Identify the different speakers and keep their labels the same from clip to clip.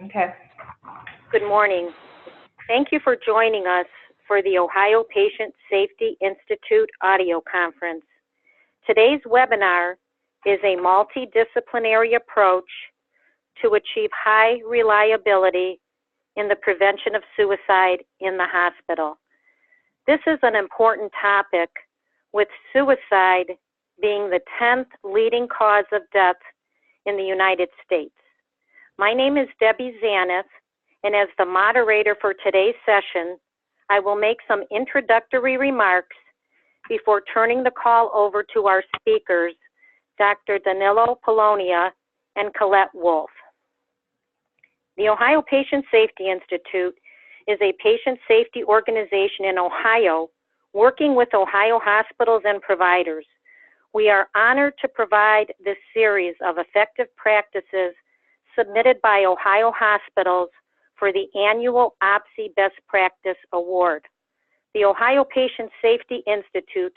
Speaker 1: Okay.
Speaker 2: Good morning. Thank you for joining us for the Ohio Patient Safety Institute audio conference. Today's webinar is a multidisciplinary approach to achieve high reliability in the prevention of suicide in the hospital. This is an important topic, with suicide being the 10th leading cause of death in the United States. My name is Debbie Zaneth, and as the moderator for today's session, I will make some introductory remarks before turning the call over to our speakers, Dr. Danilo Polonia and Colette Wolf. The Ohio Patient Safety Institute is a patient safety organization in Ohio working with Ohio hospitals and providers. We are honored to provide this series of effective practices submitted by Ohio hospitals for the annual OPSI Best Practice Award. The Ohio Patient Safety Institute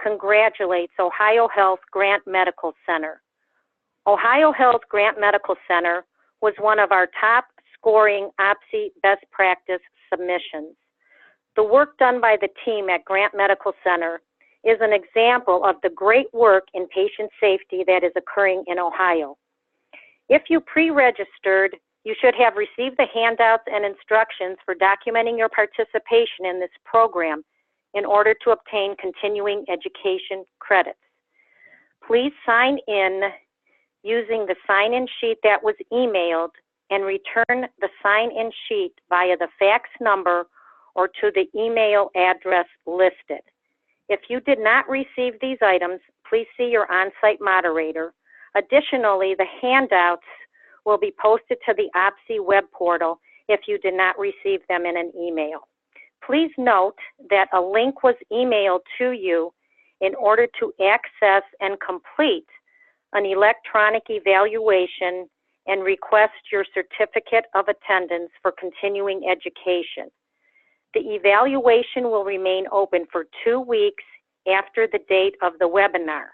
Speaker 2: congratulates Ohio Health Grant Medical Center. Ohio Health Grant Medical Center was one of our top scoring OPSI Best Practice submissions. The work done by the team at Grant Medical Center is an example of the great work in patient safety that is occurring in Ohio. If you pre-registered, you should have received the handouts and instructions for documenting your participation in this program in order to obtain continuing education credits. Please sign in using the sign-in sheet that was emailed and return the sign-in sheet via the fax number or to the email address listed. If you did not receive these items, please see your on-site moderator. Additionally, the handouts will be posted to the OPSI web portal if you did not receive them in an email. Please note that a link was emailed to you in order to access and complete an electronic evaluation and request your certificate of attendance for continuing education. The evaluation will remain open for 2 weeks after the date of the webinar.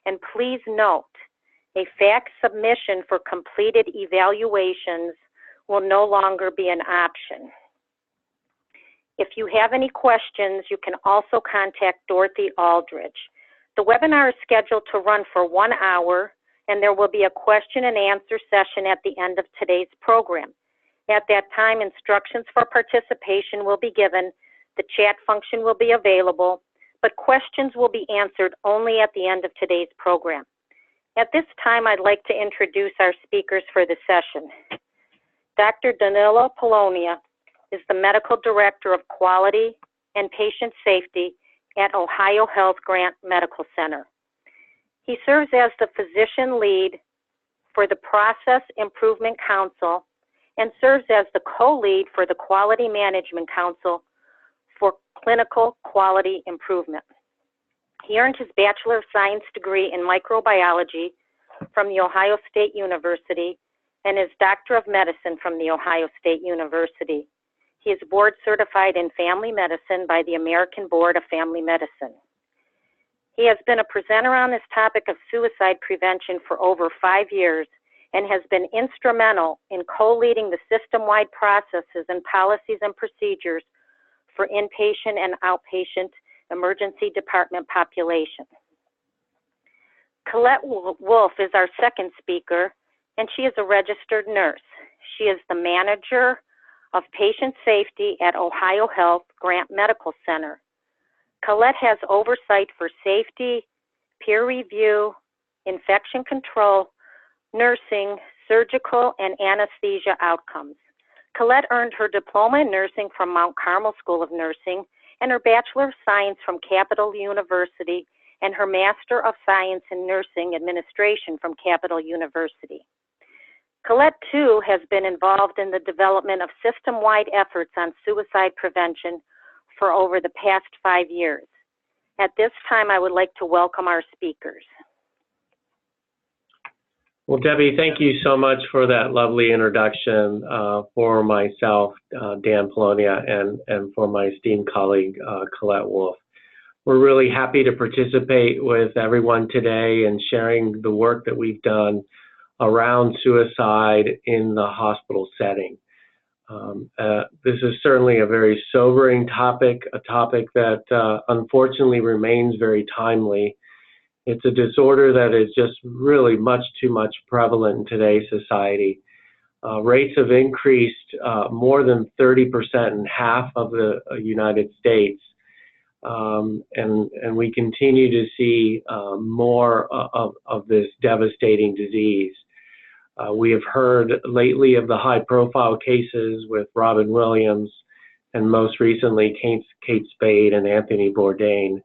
Speaker 2: And please note, a fax submission for completed evaluations will no longer be an option. If you have any questions, you can also contact Dorothy Aldridge. The webinar is scheduled to run for 1 hour, and there will be a question and answer session at the end of today's program. At that time, instructions for participation will be given, the chat function will be available, but questions will be answered only at the end of today's program. At this time, I'd like to introduce our speakers for the session. Dr. Danilo Polonia is the Medical Director of Quality and Patient Safety at Ohio Health Grant Medical Center. He serves as the physician lead for the Process Improvement Council and serves as the co-lead for the Quality Management Council for Clinical Quality Improvement. He earned his Bachelor of Science degree in microbiology from The Ohio State University and his Doctor of Medicine from The Ohio State University. He is board certified in family medicine by the American Board of Family Medicine. He has been a presenter on this topic of suicide prevention for over 5 years and has been instrumental in co-leading the system-wide processes and policies and procedures for inpatient and outpatient emergency department population. Colette Wolf is our second speaker, and she is a registered nurse. She is the manager of patient safety at Ohio Health Grant Medical Center. Colette has oversight for safety, peer review, infection control, nursing, surgical, and anesthesia outcomes. Colette earned her diploma in nursing from Mount Carmel School of Nursing and her Bachelor of Science from Capital University and her Master of Science in Nursing Administration from Capital University. Colette, too, has been involved in the development of system-wide efforts on suicide prevention for over the past 5 years. At this time, I would like to welcome our speakers.
Speaker 3: Well, Debbie, thank you so much for that lovely introduction for myself, Dan Polonia, and for my esteemed colleague, Colette Wolf. We're really happy to participate with everyone today and sharing the work that we've done around suicide in the hospital setting. This is certainly a very sobering topic, a topic that unfortunately remains very timely. It's a disorder that is just really much too much prevalent in today's society. Rates have increased more than 30% in half of the United States, and we continue to see more of this devastating disease. We have heard lately of the high-profile cases with Robin Williams and most recently Kate Spade and Anthony Bourdain.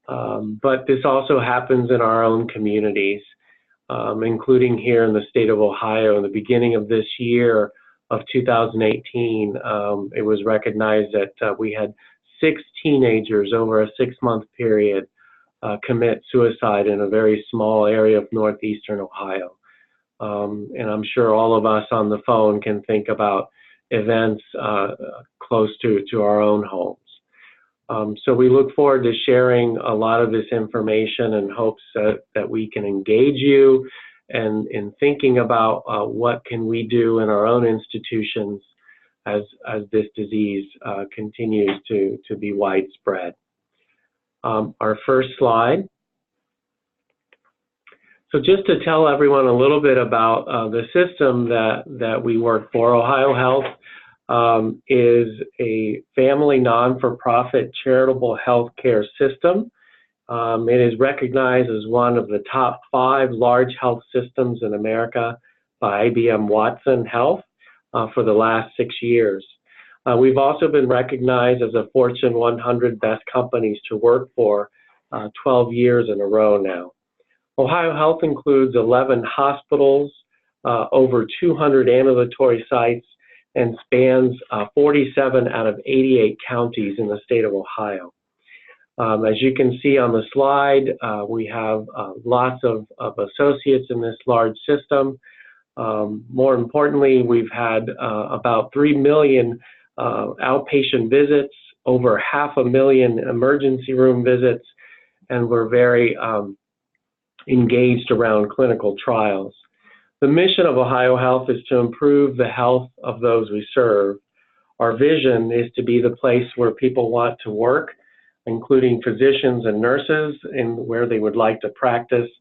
Speaker 3: But this also happens in our own communities, including here in the state of Ohio. In the beginning of this year of 2018, it was recognized that we had 6 teenagers over a 6-month period commit suicide in a very small area of northeastern Ohio. And I'm sure all of us on the phone can think about events close to our own homes. So we look forward to sharing a lot of this information in hopes that we can engage you and in thinking about what can we do in our own institutions as this disease continues to be widespread. Our first slide. So just to tell everyone a little bit about the system that we work for, Ohio Health is a family non-for-profit charitable health care system. It is recognized as one of the top 5 large health systems in America by IBM Watson Health for the last 6 years. We've also been recognized as a Fortune 100 best companies to work for 12 years in a row now. Ohio Health includes 11 hospitals, over 200 ambulatory sites, and spans 47 out of 88 counties in the state of Ohio. As you can see on the slide, we have lots of associates in this large system. More importantly, we've had about 3 million outpatient visits, over 500,000 emergency room visits, and we're very engaged around clinical trials. The mission of Ohio Health is to improve the health of those we serve. Our vision is to be the place where people want to work, including physicians and nurses, and where they would like to practice,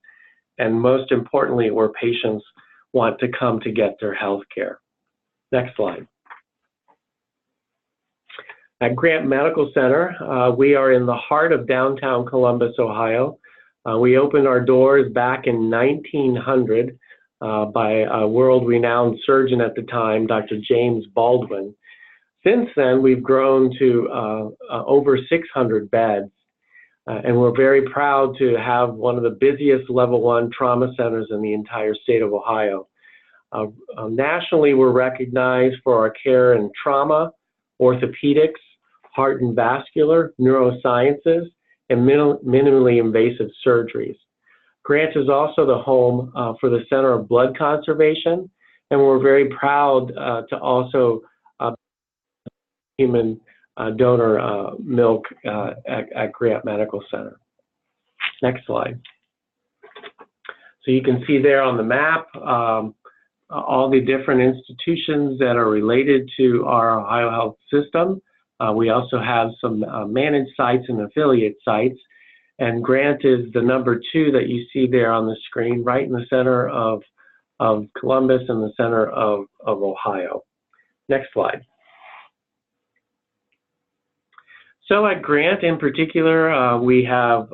Speaker 3: and most importantly, where patients want to come to get their health care. Next slide. At Grant Medical Center, we are in the heart of downtown Columbus, Ohio. We opened our doors back in 1900 by a world-renowned surgeon at the time, Dr. James Baldwin. Since then, we've grown to over 600 beds, and we're very proud to have one of the busiest level 1 trauma centers in the entire state of Ohio. Nationally, we're recognized for our care in trauma, orthopedics, heart and vascular, neurosciences, and minimally invasive surgeries. Grant is also the home for the Center of Blood Conservation, and we're very proud to also human donor milk at Grant Medical Center. Next slide. So you can see there on the map all the different institutions that are related to our Ohio Health system. We also have some managed sites and affiliate sites, and Grant is the number 2 that you see there on the screen, right in the center of Columbus and the center of Ohio. Next slide. So at Grant in particular, we have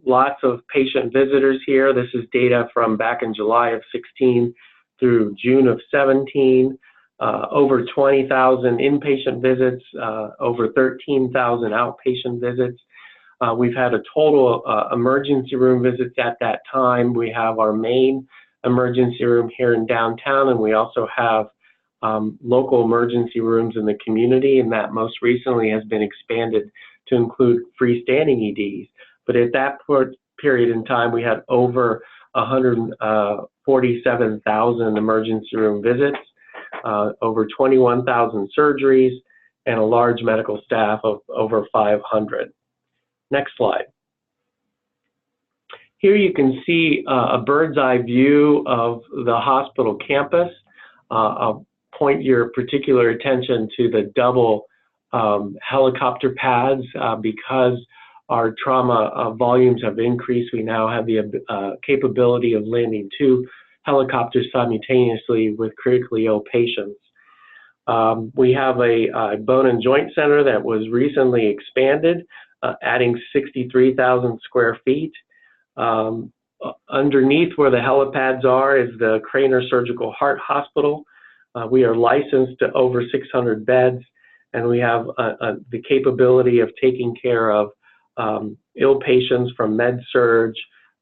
Speaker 3: lots of patient visitors here. This is data from back in July of 16 through June of 17. Over 20,000 inpatient visits, over 13,000 outpatient visits. We've had a total emergency room visits at that time. We have our main emergency room here in downtown, and we also have local emergency rooms in the community, and that most recently has been expanded to include freestanding EDs. But at that period in time, we had over 147,000 emergency room visits, over 21,000 surgeries, and a large medical staff of over 500. Next slide. Here you can see a bird's eye view of the hospital campus. I'll point your particular attention to the double helicopter pads because our trauma volumes have increased. We now have the capability of landing 2 helicopters simultaneously with critically ill patients. We have a bone and joint center that was recently expanded, adding 63,000 square feet. Underneath where the helipads are is the Craner Surgical Heart Hospital. We are licensed to over 600 beds, and we have the capability of taking care of ill patients from med-surg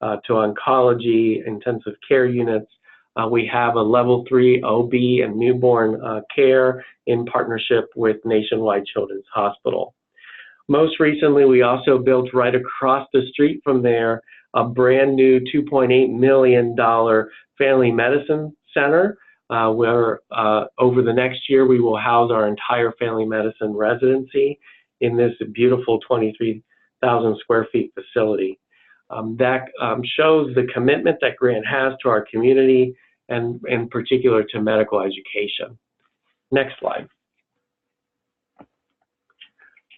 Speaker 3: to oncology, intensive care units. We have a level 3 OB and newborn care in partnership with Nationwide Children's Hospital. Most recently, we also built right across the street from there a brand new $2.8 million family medicine center where over the next year we will house our entire family medicine residency in this beautiful 23,000 square feet facility. That shows the commitment that Grant has to our community and in particular to medical education. Next slide.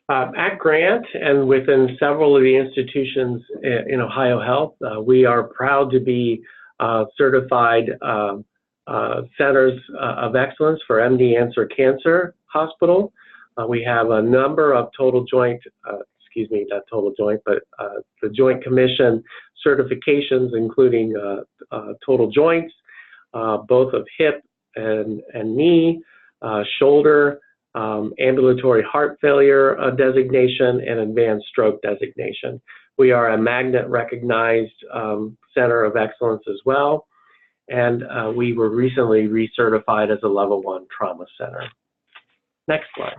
Speaker 3: At Grant and within several of the institutions in Ohio Health, we are proud to be certified centers of excellence for MD Answer Cancer Hospital. We have a number of total joint, not total joint, but the Joint Commission certifications, including total joints, both of hip and knee, shoulder, ambulatory heart failure designation, and advanced stroke designation. We are a magnet recognized center of excellence as well, and we were recently recertified as a level 1 trauma center. Next slide.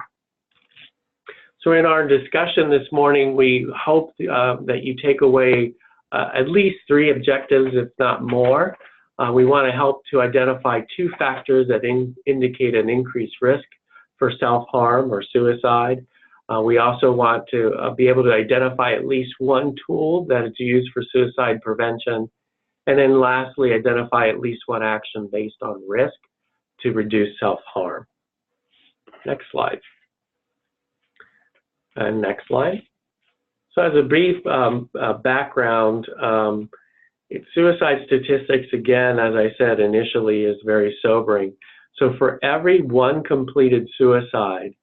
Speaker 3: So in our discussion this morning, we hope that you take away at least 3 objectives, if not more. We want to help to identify 2 factors that indicate an increased risk for self-harm or suicide. We also want to be able to identify at least 1 tool that is used for suicide prevention. And then lastly, identify at least 1 action based on risk to reduce self-harm. Next slide. And next slide. So as a brief background, suicide statistics, again, as I said initially, is very sobering. So for every 1 completed suicide,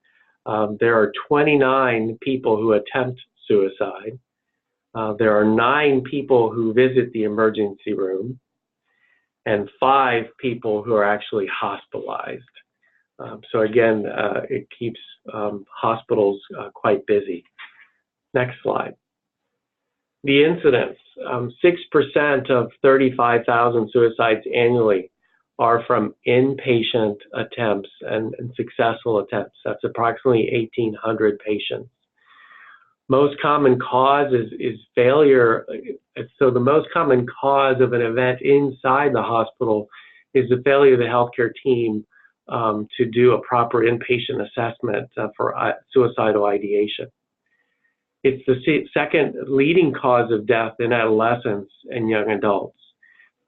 Speaker 3: there are 29 people who attempt suicide. There are 9 people who visit the emergency room, and 5 people who are actually hospitalized. So again, it keeps hospitals quite busy. Next slide. The incidence, 6% of 35,000 suicides annually are from inpatient attempts and successful attempts. That's approximately 1,800 patients. Most common cause is failure. So the most common cause of an event inside the hospital is the failure of the healthcare team to do a proper inpatient assessment for suicidal ideation. It's the second leading cause of death in adolescents and young adults.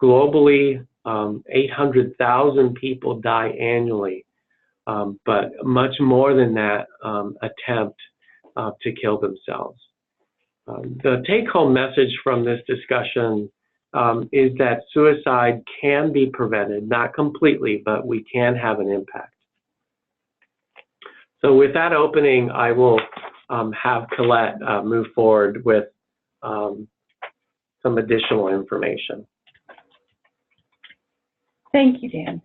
Speaker 3: Globally, 800,000 people die annually, but much more than that attempt to kill themselves. The take-home message from this discussion is that suicide can be prevented, not completely, but we can have an impact. So with that opening, I will have Colette move forward with some additional information.
Speaker 1: Thank you, Dan.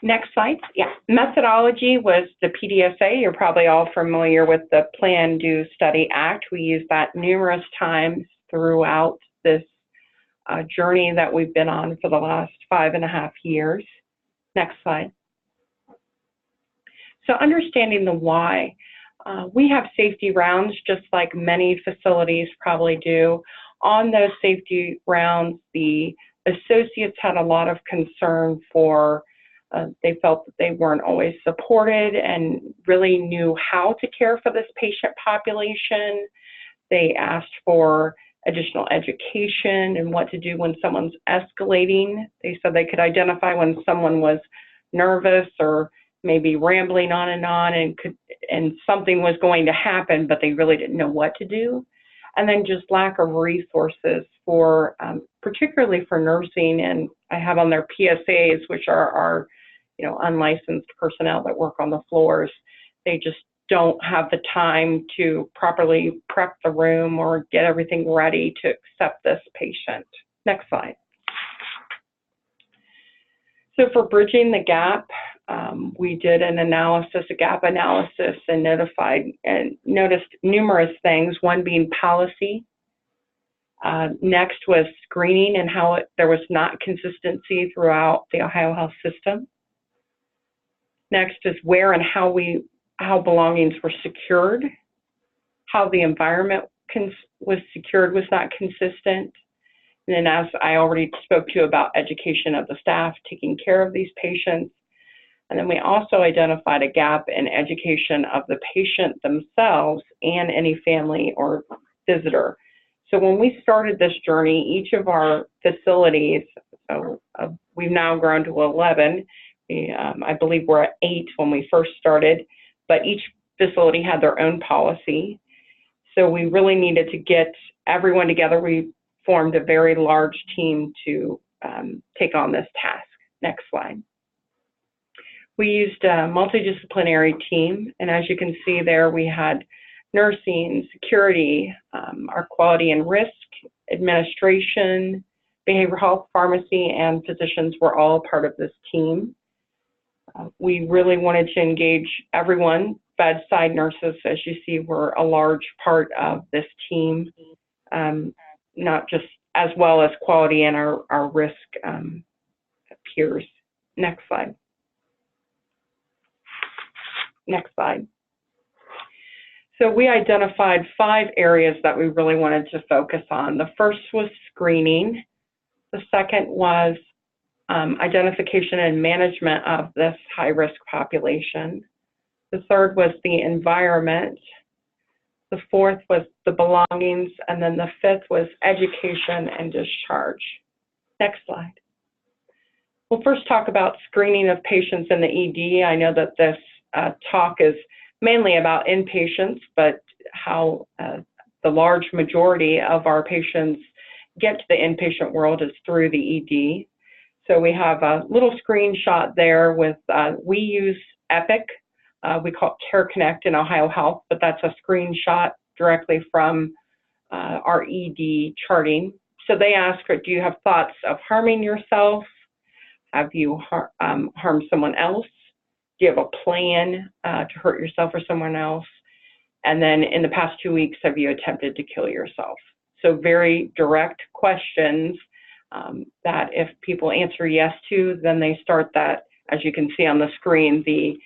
Speaker 1: Next slide. Yeah, methodology was the PDSA. You're probably all familiar with the Plan, Do, Study, Act. We use that numerous times throughout this journey that we've been on for the last 5.5 years. Next slide. So understanding the why. We have safety rounds just like many facilities probably do. On those safety rounds, the associates had a lot of concern for they felt that they weren't always supported and really knew how to care for this patient population. They asked for additional education and what to do when someone's escalating. They said they could identify when someone was nervous or maybe rambling on and something was going to happen, but they really didn't know what to do. And then just lack of resources for, particularly for nursing, and I have on their PSAs, which are our, unlicensed personnel that work on the floors. They just don't have the time to properly prep the room or get everything ready to accept this patient. Next slide. So for bridging the gap, we did an analysis, a gap analysis, and noticed numerous things, one being policy. Next was screening and how there was not consistency throughout the Ohio health system. Next is where and how belongings were secured, how the environment was secured was not consistent. And then, as I already spoke to you about education of the staff taking care of these patients. And then we also identified a gap in education of the patient themselves and any family or visitor. So when we started this journey, each of our facilities, we've now grown to 11. I believe we're at 8 when we first started, but each facility had their own policy. So we really needed to get everyone together. We formed a very large team to take on this task. Next slide. We used a multidisciplinary team, and as you can see there, we had nursing, security, our quality and risk, administration, behavioral health, pharmacy, and physicians were all part of this team. We really wanted to engage everyone. Bedside nurses, as you see, were a large part of this team, not just as well as quality and our risk peers. Next slide. Next slide. So we identified 5 areas that we really wanted to focus on. The first was screening. The second was identification and management of this high-risk population. The third was the environment. The fourth was the belongings. And then the fifth was education and discharge. Next slide. We'll first talk about screening of patients in the ED. I know that this talk is mainly about inpatients, but how the large majority of our patients get to the inpatient world is through the ED. So we have a little screenshot there with, we use Epic. We call it Care Connect in Ohio Health, but that's a screenshot directly from our ED charting. So they ask, do you have thoughts of harming yourself? Have you harmed someone else? Do you have a plan to hurt yourself or someone else? And then in the past 2 weeks, have you attempted to kill yourself? So very direct questions that if people answer yes to, then they start that, as you can see on the screen, the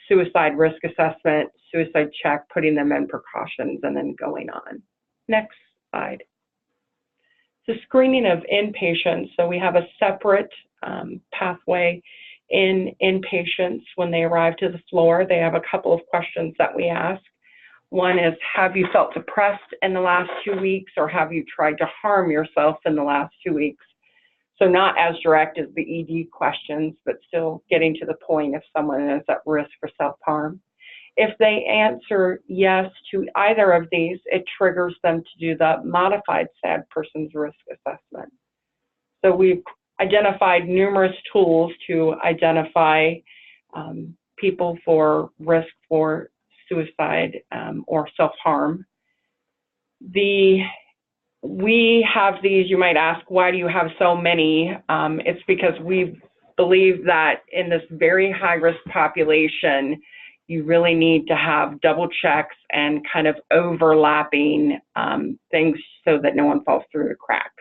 Speaker 1: suicide risk assessment, suicide check, putting them in precautions, and then going on. Next slide. So screening of inpatients. So we have a separate pathway in inpatients. When they arrive to the floor, they have a couple of questions that we ask. One is, have you felt depressed in the last 2 weeks, or have you tried to harm yourself in the last 2 weeks? So not as direct as the ED questions, but still getting to the point if someone is at risk for self-harm. If they answer yes to either of these, it triggers them to do the modified SAD person's risk assessment. So we've identified numerous tools to identify people for risk for suicide or self-harm. We have these, you might ask, why do you have so many? It's because we believe that in this very high-risk population, you really need to have double checks and kind of overlapping things so that no one falls through the cracks.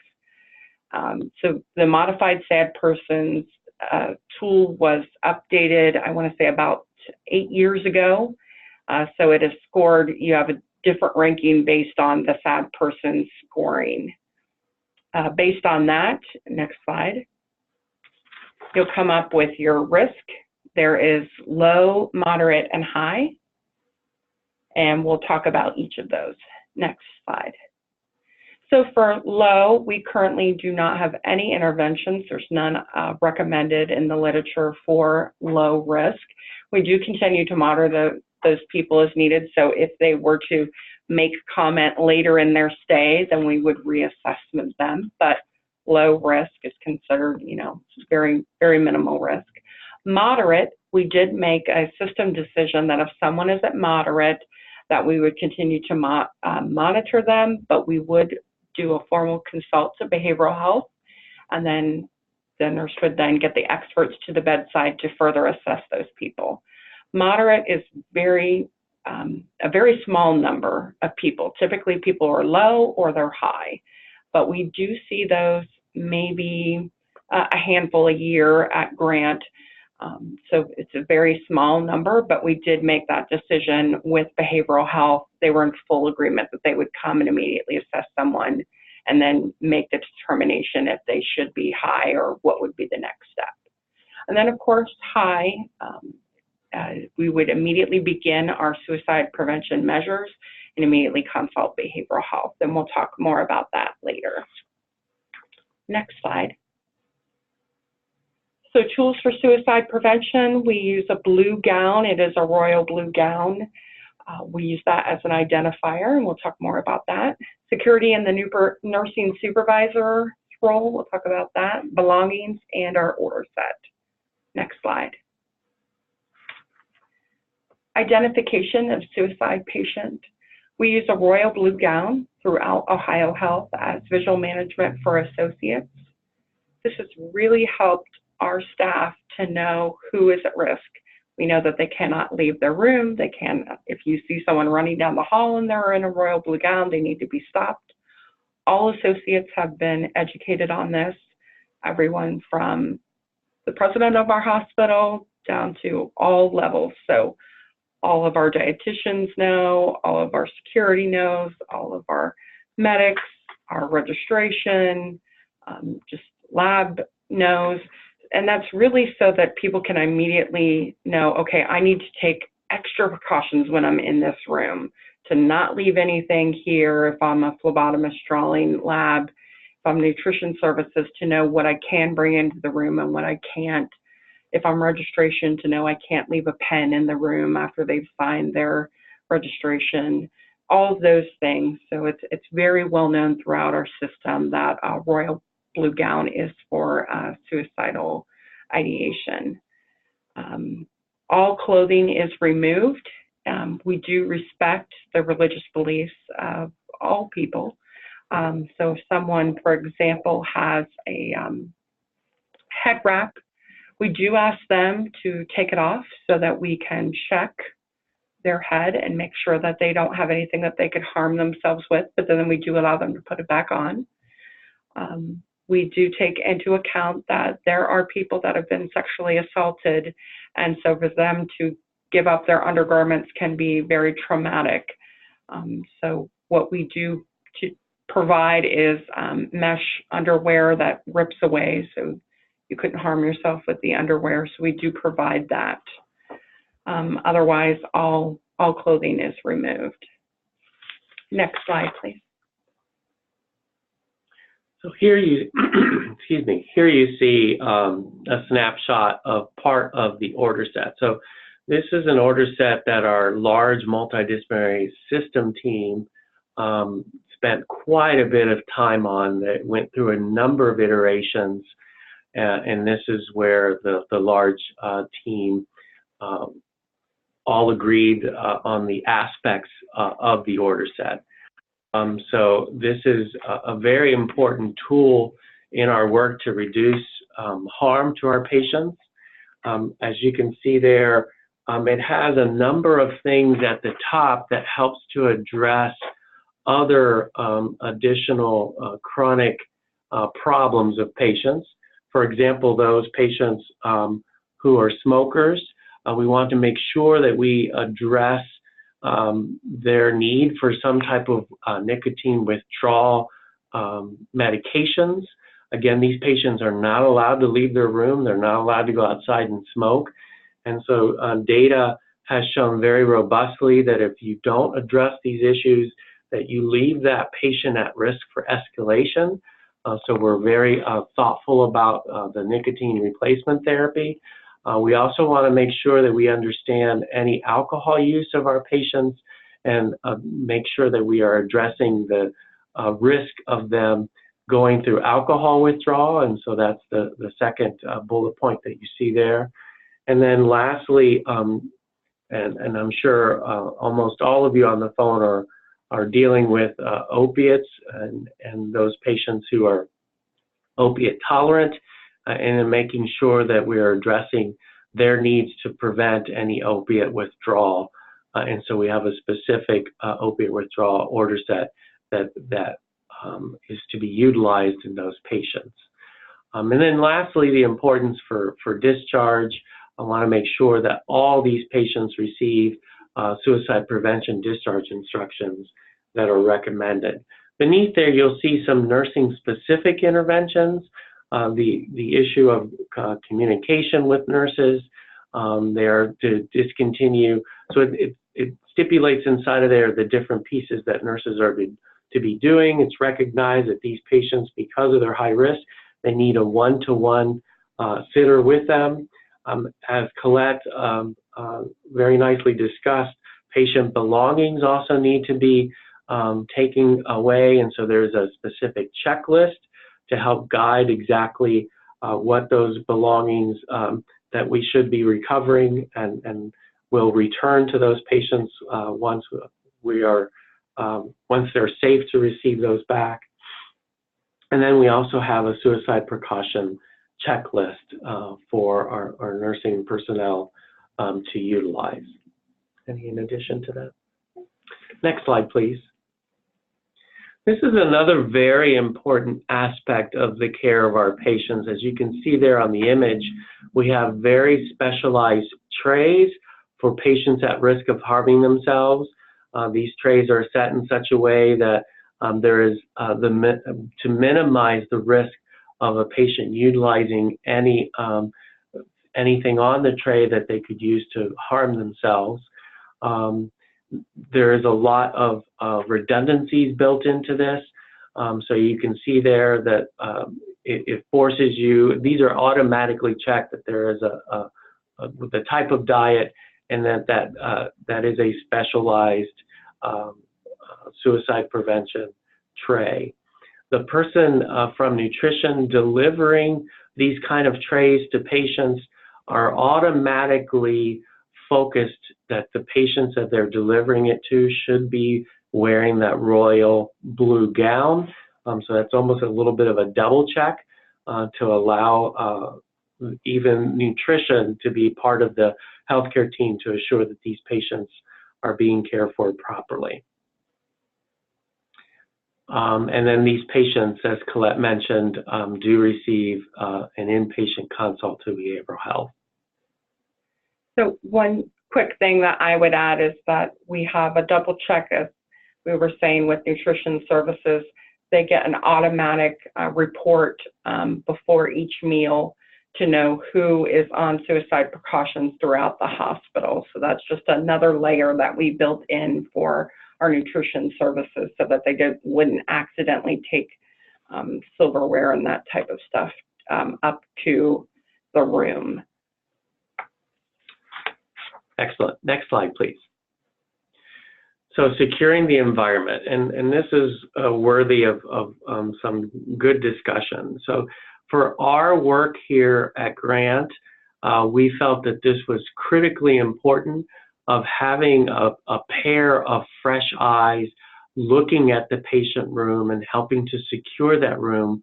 Speaker 1: So the modified SAD persons tool was updated, I want to say about 8 years ago. So it is scored, you have a different ranking based on the SAD person's scoring. Based on that, next slide, you'll come up with your risk. There is low, moderate, and high, and we'll talk about each of those. Next slide. So for low, we currently do not have any interventions. There's none recommended in the literature for low risk. We do continue to monitor those people as needed. So if they were to make comment later in their stay, then we would reassess them. But low risk is considered, very, very minimal risk. Moderate, we did make a system decision that if someone is at moderate, that we would continue to monitor them, but we would do a formal consult to behavioral health, and then the nurse would then get the experts to the bedside to further assess those people. Moderate is a very small number of people. Typically, people are low or they're high, but we do see those maybe a handful a year at Grant. So it's a very small number, but we did make that decision with behavioral health. They were in full agreement that they would come and immediately assess someone and then make the determination if they should be high or what would be the next step. And then, of course, high, we would immediately begin our suicide prevention measures and immediately consult behavioral health. And we'll talk more about that later. Next slide. So tools for suicide prevention, we use a blue gown. It is a royal blue gown. We use that as an identifier, and we'll talk more about that. Security and the nursing supervisor role, we'll talk about that. Belongings and our order set. Next slide. Identification of suicide patient. We use a royal blue gown throughout Ohio Health as visual management for associates. This has really helped our staff to know who is at risk. We know that they cannot leave their room. They can, if you see someone running down the hall and they're in a royal blue gown, they need to be stopped. All associates have been educated on this, everyone from the president of our hospital down to all levels. So all of our dietitians know, all of our security knows, all of our medics, our registration, just lab knows. And that's really so that people can immediately know, okay, I need to take extra precautions when I'm in this room, to not leave anything here if I'm a phlebotomist drawing lab, if I'm nutrition services, to know what I can bring into the room and what I can't. If I'm registration, to know I can't leave a pen in the room after they've signed their registration, all of those things. So it's very well known throughout our system that royal blue gown is for suicidal ideation. All clothing is removed. We do respect the religious beliefs of all people. So if someone, for example, has a head wrap, we do ask them to take it off so that we can check their head and make sure that they don't have anything that they could harm themselves with, but then we do allow them to put it back on. We do take into account that there are people that have been sexually assaulted, and so for them to give up their undergarments can be very traumatic. So what we do to provide is mesh underwear that rips away, so you couldn't harm yourself with the underwear, so we do provide that. Otherwise, all clothing is removed. Next slide, please.
Speaker 3: So here you, excuse me, here you see a snapshot of part of the order set. So this is an order set that our large multidisciplinary system team spent quite a bit of time on, that went through a number of iterations. And this is where the large team all agreed on the aspects of the order set. So this is a very important tool in our work to reduce harm to our patients. As you can see there, it has a number of things at the top that helps to address other additional chronic problems of patients. For example, those patients who are smokers, we want to make sure that we address their need for some type of nicotine withdrawal medications. Again, these patients are not allowed to leave their room. They're not allowed to go outside and smoke. And so data has shown very robustly that if you don't address these issues, that you leave that patient at risk for escalation. So we're very thoughtful about the nicotine replacement therapy. We also want to make sure that we understand any alcohol use of our patients and make sure that we are addressing the risk of them going through alcohol withdrawal. And so that's the second bullet point that you see there. And then lastly, and I'm sure almost all of you on the phone are dealing with opiates and those patients who are opiate tolerant, and in making sure that we are addressing their needs to prevent any opiate withdrawal. And so we have a specific opiate withdrawal order set that is to be utilized in those patients. And then lastly, the importance for discharge. I want to make sure that all these patients receive suicide prevention discharge instructions that are recommended. Beneath there, you'll see some nursing-specific interventions. The issue of communication with nurses. They are to discontinue. So it stipulates inside of there the different pieces that nurses are to be doing. It's recognized that these patients, because of their high risk, they need a one-to-one sitter with them. As Colette very nicely discussed, patient belongings also need to be taken away, and so there's a specific checklist to help guide exactly what those belongings that we should be recovering and will return to those patients once they're safe to receive those back. And then we also have a suicide precaution checklist for our nursing personnel to utilize. Any in addition to that? Next slide, please. This is another very important aspect of the care of our patients. As you can see there on the image, we have very specialized trays for patients at risk of harming themselves. These trays are set in such a way that there is to minimize the risk of a patient utilizing anything on the tray that they could use to harm themselves. There is a lot of redundancies built into this. So you can see there that it forces you, these are automatically checked that there is the type of diet and that is a specialized suicide prevention tray. The person from nutrition delivering these kind of trays to patients are automatically focused that the patients that they're delivering it to should be wearing that royal blue gown. So that's almost a little bit of a double check to allow even nutrition to be part of the healthcare team to assure that these patients are being cared for properly. And then these patients, as Colette mentioned, do receive an inpatient consult to behavioral health.
Speaker 1: So one quick thing that I would add is that we have a double check, as we were saying, with nutrition services. They get an automatic report before each meal to know who is on suicide precautions throughout the hospital. So that's just another layer that we built in for our nutrition services so that they wouldn't accidentally take silverware and that type of stuff up to the room.
Speaker 3: Excellent. Next slide, please. So securing the environment, and this is worthy of some good discussion. So for our work here at Grant, we felt that this was critically important of having a pair of fresh eyes looking at the patient room and helping to secure that room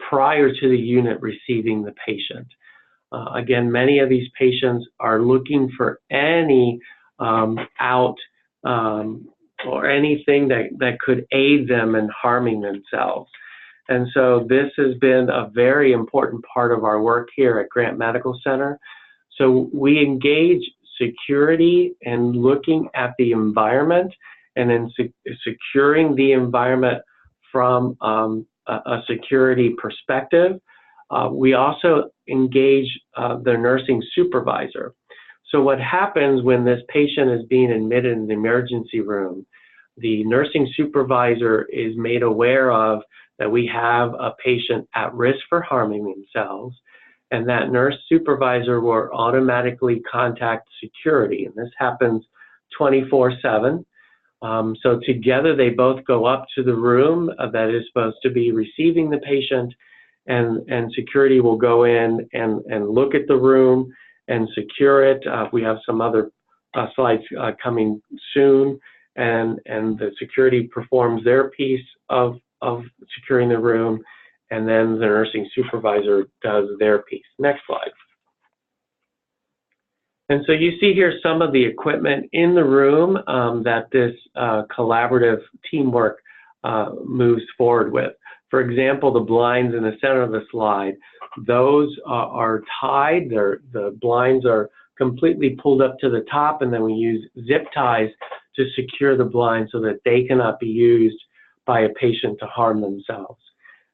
Speaker 3: prior to the unit receiving the patient. Again, many of these patients are looking for any out or anything that could aid them in harming themselves. And so this has been a very important part of our work here at Grant Medical Center. So we engage security and looking at the environment and then securing the environment from a security perspective. We also engage the nursing supervisor. So what happens when this patient is being admitted in the emergency room, the nursing supervisor is made aware of that we have a patient at risk for harming themselves, and that nurse supervisor will automatically contact security, and this happens 24/7. So together they both go up to the room that is supposed to be receiving the patient, and security will go in and look at the room and secure it. We have some other slides coming soon, and the security performs their piece of securing the room, and then the nursing supervisor does their piece. Next slide. And so you see here some of the equipment in the room that this collaborative teamwork moves forward with. For example, the blinds in the center of the slide, those are tied. The blinds are completely pulled up to the top, and then we use zip ties to secure the blinds so that they cannot be used by a patient to harm themselves.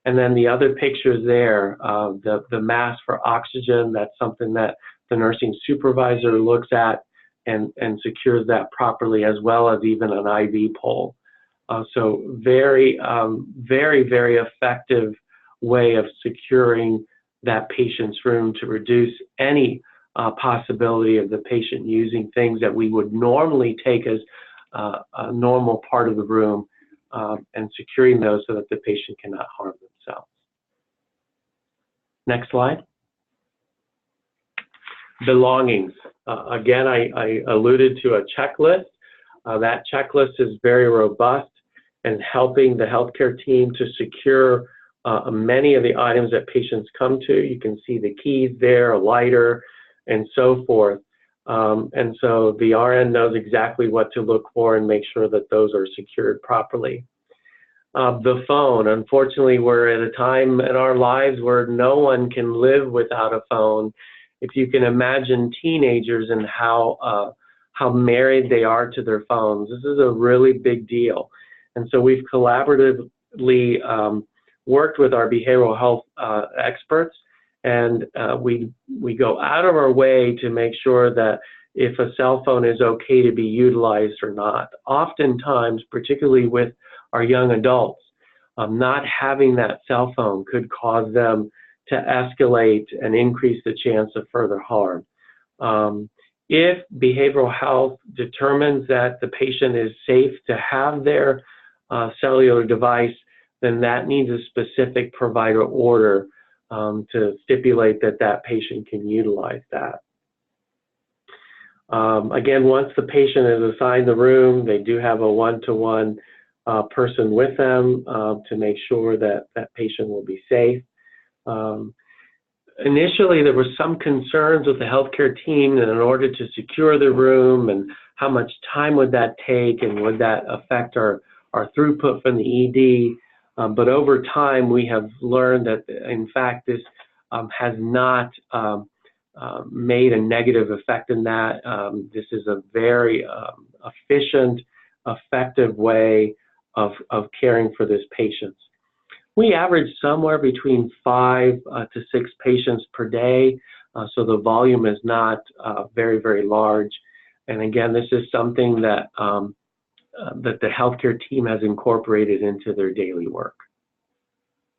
Speaker 3: And then the other pictures there, the mask for oxygen, that's something that the nursing supervisor looks at and secures that properly, as well as even an IV pole. So very, very effective way of securing that patient's room to reduce any possibility of the patient using things that we would normally take as a normal part of the room, and securing those so that the patient cannot harm themselves. Next slide. Belongings. Again, I alluded to a checklist. That checklist is very robust and helping the healthcare team to secure many of the items that patients come to. You can see the keys there, a lighter, and so forth. And so the RN knows exactly what to look for and make sure that those are secured properly. The phone, unfortunately, we're at a time in our lives where no one can live without a phone. If you can imagine teenagers and how married they are to their phones, this is a really big deal. And so we've collaboratively worked with our behavioral health experts, and we go out of our way to make sure that if a cell phone is okay to be utilized or not. Oftentimes, particularly with our young adults, not having that cell phone could cause them to escalate and increase the chance of further harm. If behavioral health determines that the patient is safe to have their cellular device, then that needs a specific provider order to stipulate that that patient can utilize that. Again, once the patient is assigned the room, they do have a one-to-one person with them to make sure that that patient will be safe. Initially, there were some concerns with the healthcare team that in order to secure the room and how much time would that take and would that affect our throughput from the ED. But over time, we have learned that, in fact, this has not made a negative effect in that. This is a very efficient, effective way of caring for this patient. We average somewhere between 5 to 6 patients per day, so the volume is not very, very large. And again, this is something that that the healthcare team has incorporated into their daily work.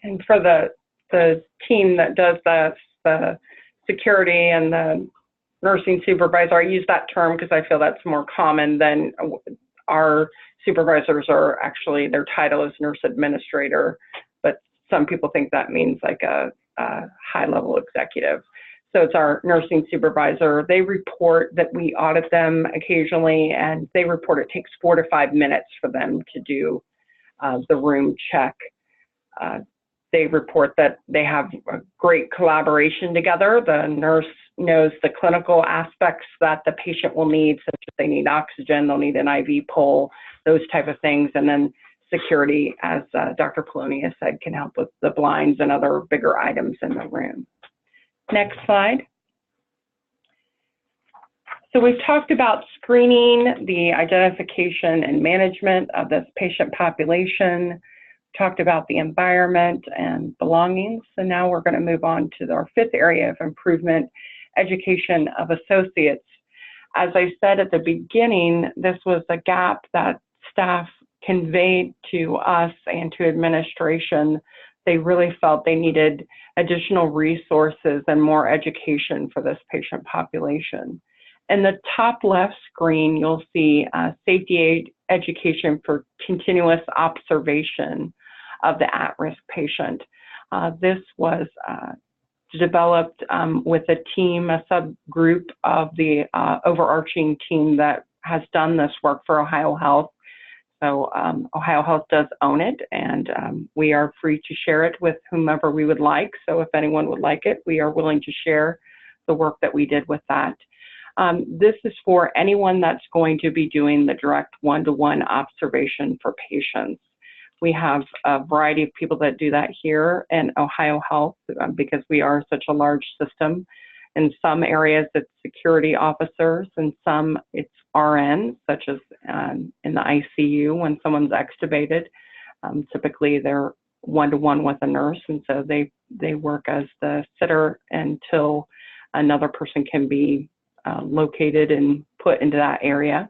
Speaker 1: And for the team that does the security and the nursing supervisor, I use that term because I feel that's more common than our supervisors are actually, their title is nurse administrator, but some people think that means like a high-level executive. So it's our nursing supervisor. They report that we audit them occasionally, and they report it takes 4 to 5 minutes for them to do the room check. They report that they have a great collaboration together. The nurse knows the clinical aspects that the patient will need, such as they need oxygen, they'll need an IV pole, those type of things. And then security, as Dr. Polonius said, can help with the blinds and other bigger items in the room. Next slide. So we've talked about screening, the identification and management of this patient population, talked about the environment and belongings, and now we're going to move on to our 5th area of improvement, education of associates. As I said at the beginning, this was a gap that staff conveyed to us and to administration, they really felt they needed additional resources and more education for this patient population. In the top left screen, you'll see safety aid education for continuous observation of the at-risk patient. This was developed with a team, a subgroup of the overarching team that has done this work for Ohio Health. So Ohio Health does own it, and we are free to share it with whomever we would like. So if anyone would like it, we are willing to share the work that we did with that. This is for anyone that's going to be doing the direct one-to-one observation for patients. We have a variety of people that do that here in Ohio Health because we are such a large system. In some areas, it's security officers, and some it's RNs, such as in the ICU when someone's extubated. Typically, they're one-to-one with a nurse, and so they work as the sitter until another person can be located and put into that area.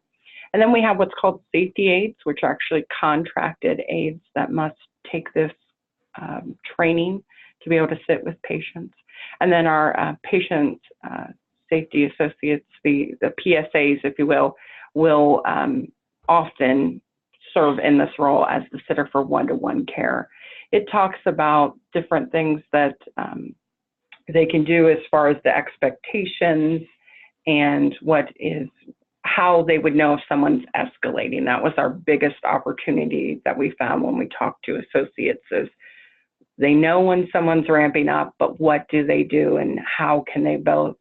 Speaker 1: And then we have what's called safety aides, which are actually contracted aides that must take this training to be able to sit with patients. And then our patient safety associates, the PSAs, if you will often serve in this role as the sitter for one-to-one care. It talks about different things that they can do as far as the expectations and how they would know if someone's escalating. That was our biggest opportunity that we found when we talked to associates is they know when someone's ramping up, but what do they do and how can they best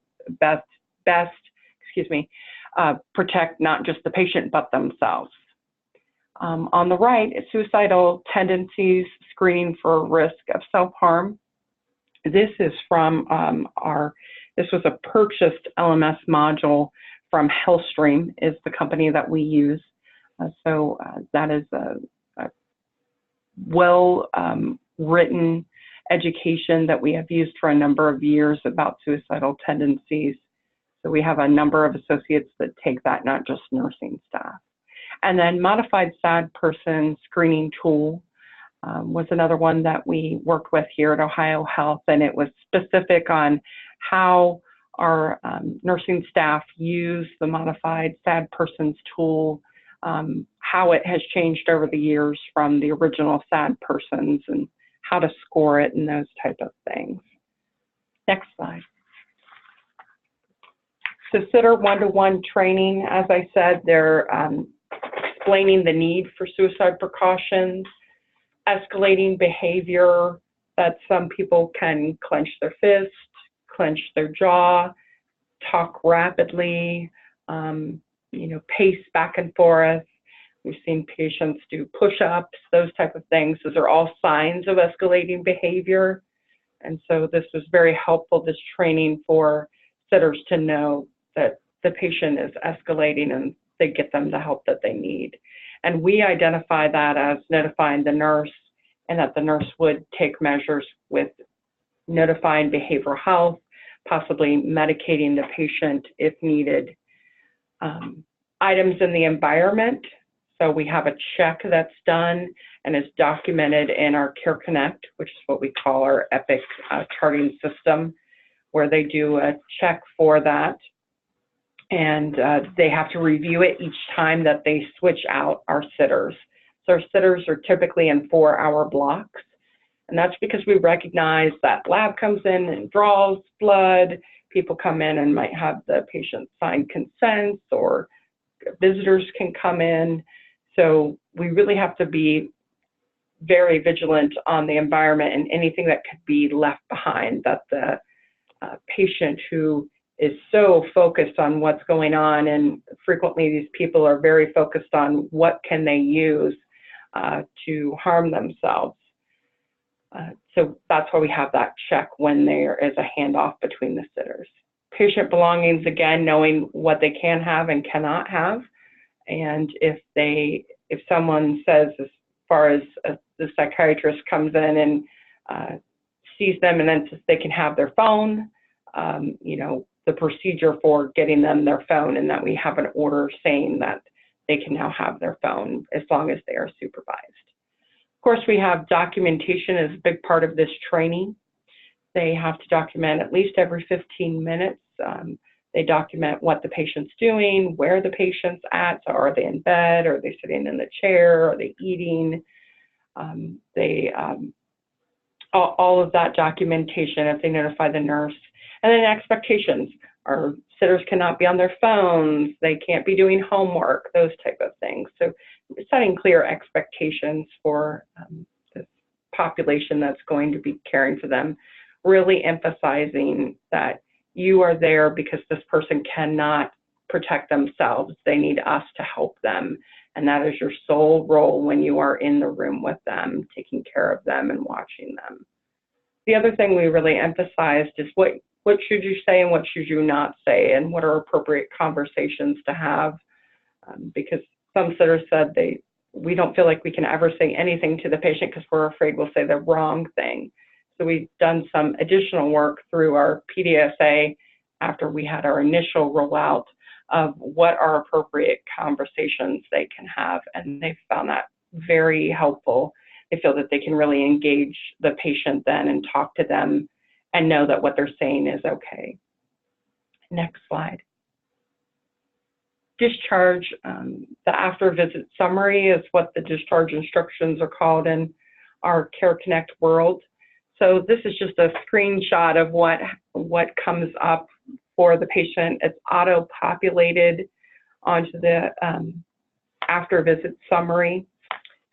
Speaker 1: protect not just the patient, but themselves. On the right is suicidal tendencies, screening for risk of self-harm. This is from this was a purchased LMS module from HealthStream, is the company that we use. So that is a well-written education that we have used for a number of years about suicidal tendencies. So we have a number of associates that take that, not just nursing staff. And then modified SAD person screening tool was another one that we worked with here at Ohio Health, and it was specific on how our nursing staff use the modified SAD persons tool, how it has changed over the years from the original SAD persons and how to score it and those type of things. Next slide. So sitter one-to-one training, as I said, they're explaining the need for suicide precautions, escalating behavior, that some people can clench their fist, clench their jaw, talk rapidly, pace back and forth. We've seen patients do push-ups, those type of things. Those are all signs of escalating behavior. And so this was very helpful, this training for sitters to know that the patient is escalating and they get them the help that they need. And we identify that as notifying the nurse, and that the nurse would take measures with notifying behavioral health, possibly medicating the patient if needed. Items in the environment. So we have a check that's done and is documented in our Care Connect, which is what we call our EPIC charting system, where they do a check for that. And they have to review it each time that they switch out our sitters. So our sitters are typically in 4-hour blocks. And that's because we recognize that lab comes in and draws blood. People come in and might have the patient sign consents, or visitors can come in. So we really have to be very vigilant on the environment and anything that could be left behind, that the patient who is so focused on what's going on, and frequently these people are very focused on what can they use to harm themselves. So that's why we have that check when there is a handoff between the sitters. Patient belongings, again, knowing what they can have and cannot have. And if someone says, as far as the psychiatrist comes in and sees them and then says they can have their phone, the procedure for getting them their phone, and that we have an order saying that they can now have their phone as long as they are supervised. Of course, we have documentation as a big part of this training. They have to document at least every 15 minutes. They document what the patient's doing, where the patient's at. So are they in bed? Are they sitting in the chair? Are they eating? All of that documentation if they notify the nurse. And then expectations. Our sitters cannot be on their phones. They can't be doing homework, those type of things. So setting clear expectations for this population that's going to be caring for them, really emphasizing that you are there because this person cannot protect themselves. They need us to help them. And that is your sole role when you are in the room with them, taking care of them and watching them. The other thing we really emphasized is what should you say and what should you not say, and what are appropriate conversations to have, because some sitters said we don't feel like we can ever say anything to the patient because we're afraid we'll say the wrong thing. So we've done some additional work through our PDSA after we had our initial rollout of what are appropriate conversations they can have, and they found that very helpful. They feel that they can really engage the patient then and talk to them and know that what they're saying is okay. Next slide. Discharge, the after visit summary is what the discharge instructions are called in our Care Connect world. So this is just a screenshot of what comes up for the patient. It's auto-populated onto the after visit summary.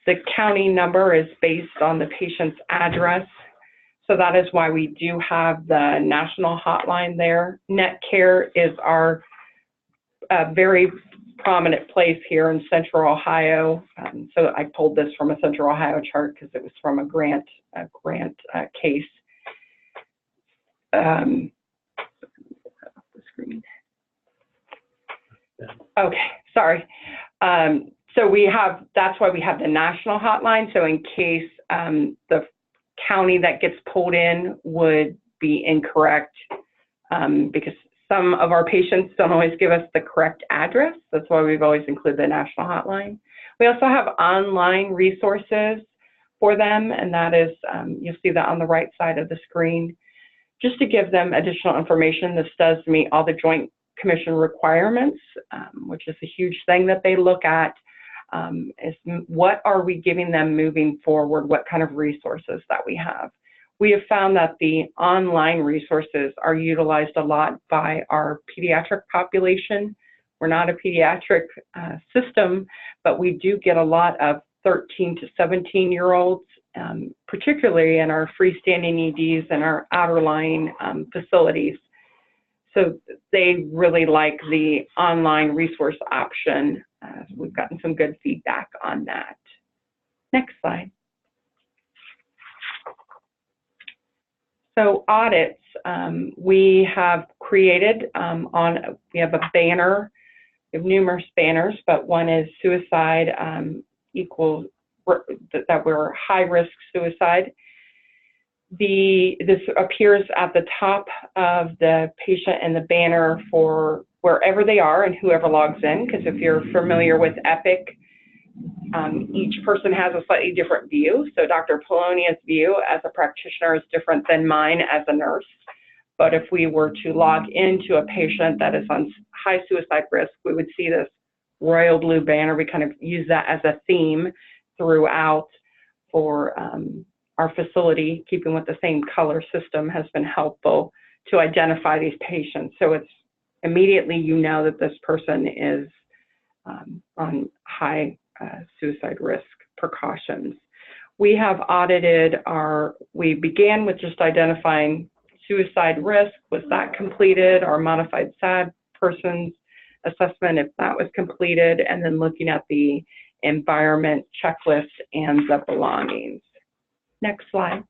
Speaker 1: The county number is based on the patient's address. So that is why we do have the national hotline there. NetCare is our very prominent place here in Central Ohio. So I pulled this from a Central Ohio chart because it was from a grant case. Okay, sorry. So that's why we have the national hotline. So in case the county that gets pulled in would be incorrect, because some of our patients don't always give us the correct address. That's why we've always included the national hotline. We also have online resources for them, and that is, you'll see that on the right side of the screen. Just to give them additional information, this does meet all the Joint Commission requirements, which is a huge thing that they look at, is what are we giving them moving forward, what kind of resources that we have. We have found that the online resources are utilized a lot by our pediatric population. We're not a pediatric system, but we do get a lot of 13 to 17-year-olds, particularly in our freestanding EDs and our outerlying facilities. So they really like the online resource option. We've gotten some good feedback on that. Next slide. So audits, we have created we have a banner. We have numerous banners, but one is suicide equals that we're high-risk suicide. This appears at the top of the patient and the banner for wherever they are and whoever logs in, because if you're familiar with Epic, each person has a slightly different view. So Dr. Polonia's view as a practitioner is different than mine as a nurse. But if we were to log into a patient that is on high suicide risk, we would see this royal blue banner. We kind of use that as a theme throughout for our facility. Keeping with the same color system has been helpful to identify these patients. So it's immediately you know that this person is on high suicide risk precautions. We have audited we began with just identifying suicide risk. Was that completed? Our modified SAD person's assessment, if that was completed, and then looking at the environment checklist and the belongings. Next slide.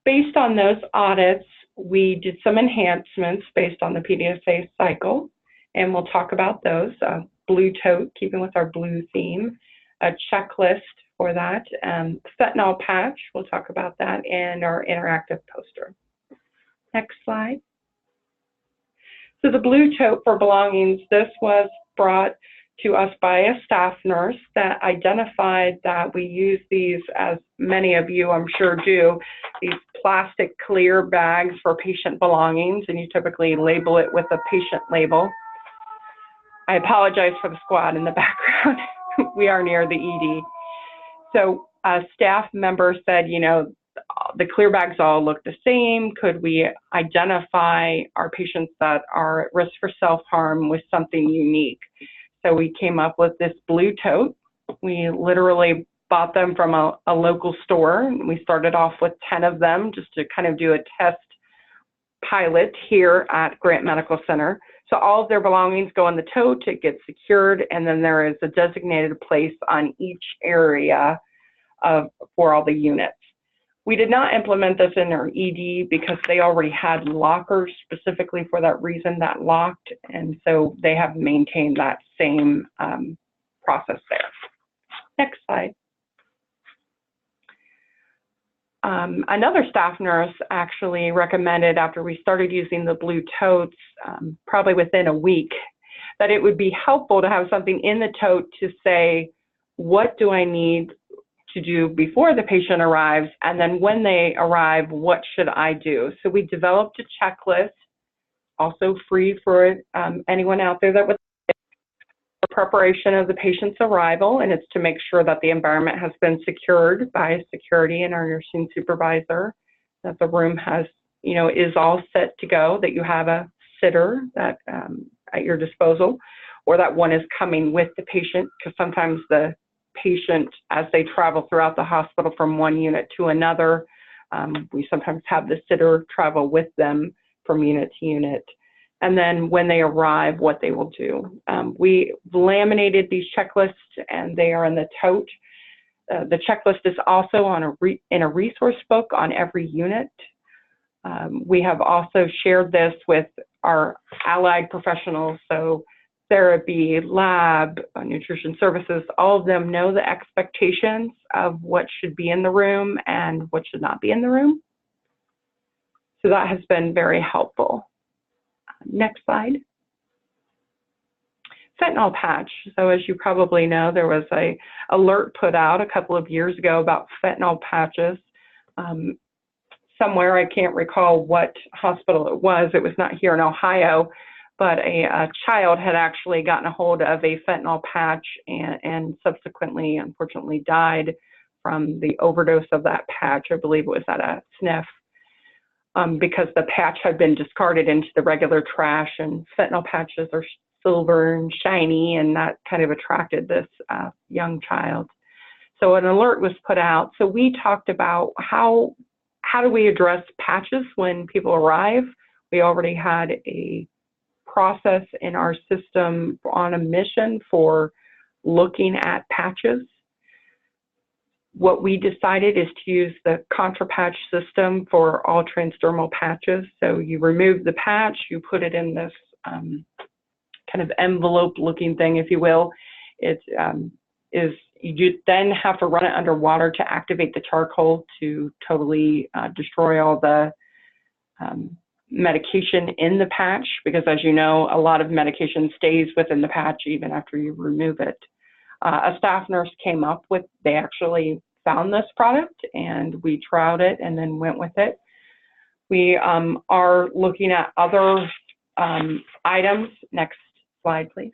Speaker 1: Based on those audits, we did some enhancements based on the PDSA cycle, and we'll talk about those. Blue tote, keeping with our blue theme, a checklist for that, fentanyl patch, we'll talk about that, and our interactive poster. Next slide. So the blue tote for belongings, this was brought to us by a staff nurse that identified that we use these, as many of you I'm sure do, these plastic clear bags for patient belongings, and you typically label it with a patient label. I apologize for the squad in the background. We are near the ED. So a staff member said, you know, the clear bags all look the same. Could we identify our patients that are at risk for self-harm with something unique? So we came up with this blue tote. We literally bought them from a local store. We started off with 10 of them just to kind of do a test pilot here at Grant Medical Center. So all of their belongings go in the tote, it gets secured, and then there is a designated place on each area for all the units. We did not implement this in our ED because they already had lockers specifically for that reason that locked, and so they have maintained that same process there. Next slide. Another staff nurse actually recommended, after we started using the blue totes, probably within a week, that it would be helpful to have something in the tote to say, what do I need to do before the patient arrives, and then when they arrive, what should I do? So we developed a checklist, also free for anyone out there that would preparation of the patient's arrival, and it's to make sure that the environment has been secured by security and our nursing supervisor, that the room has, you know, is all set to go, that you have a sitter that at your disposal, or that one is coming with the patient, because sometimes the patient, as they travel throughout the hospital from one unit to another, we sometimes have the sitter travel with them from unit to unit. And then when they arrive, what they will do. We laminated these checklists, and they are in the tote. The checklist is also on in a resource book on every unit. We have also shared this with our allied professionals, so therapy, lab, nutrition services, all of them know the expectations of what should be in the room and what should not be in the room. So that has been very helpful. Next slide. Fentanyl patch. So as you probably know, there was an alert put out a couple of years ago about fentanyl patches. Somewhere, I can't recall what hospital it was not here in Ohio, but a child had actually gotten a hold of a fentanyl patch and subsequently, unfortunately, died from the overdose of that patch. I believe it was at a SNF. Because the patch had been discarded into the regular trash, and fentanyl patches are silver and shiny, and that kind of attracted this young child. So an alert was put out. So we talked about how do we address patches when people arrive. We already had a process in our system on a mission for looking at patches. What we decided is to use the contra patch system for all transdermal patches. So you remove the patch, you put it in this kind of envelope looking thing, if you will. It you then have to run it under water to activate the charcoal to totally destroy all the medication in the patch, because as you know, a lot of medication stays within the patch even after you remove it. A staff nurse came up with, they actually found this product, and we trialed it and then went with it. We are looking at other items. Next slide, please.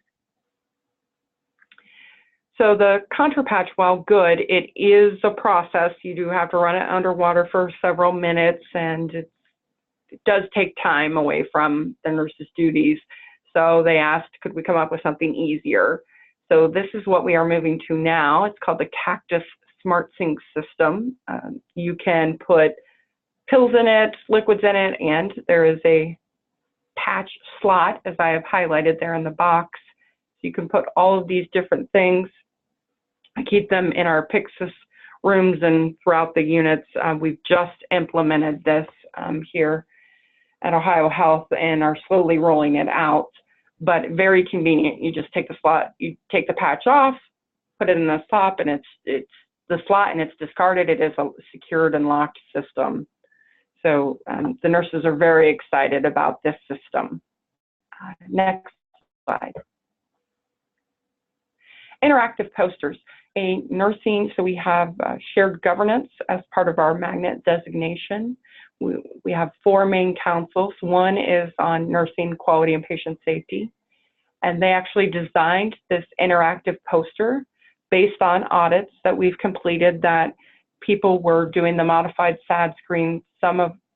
Speaker 1: So the contra patch, while good, it is a process. You do have to run it underwater for several minutes, and it does take time away from the nurse's duties. So they asked, could we come up with something easier? So this is what we are moving to now. It's called the Cactus Smart Sync system. You can put pills in it, liquids in it, and there is a patch slot, as I have highlighted there in the box. So you can put all of these different things. I keep them in our Pyxis rooms and throughout the units. We've just implemented this here at Ohio Health and are slowly rolling it out. But very convenient. You just take the slot, you take the patch off, put it in the slot, and it's the slot, and it's discarded. It is a secured and locked system. So the nurses are very excited about this system. Next slide. interactive posters. A nursing, so we have shared governance as part of our magnet designation. We have 4 main councils. One is on nursing quality and patient safety. And they actually designed this interactive poster based on audits that we've completed that people were doing the modified SAD screen.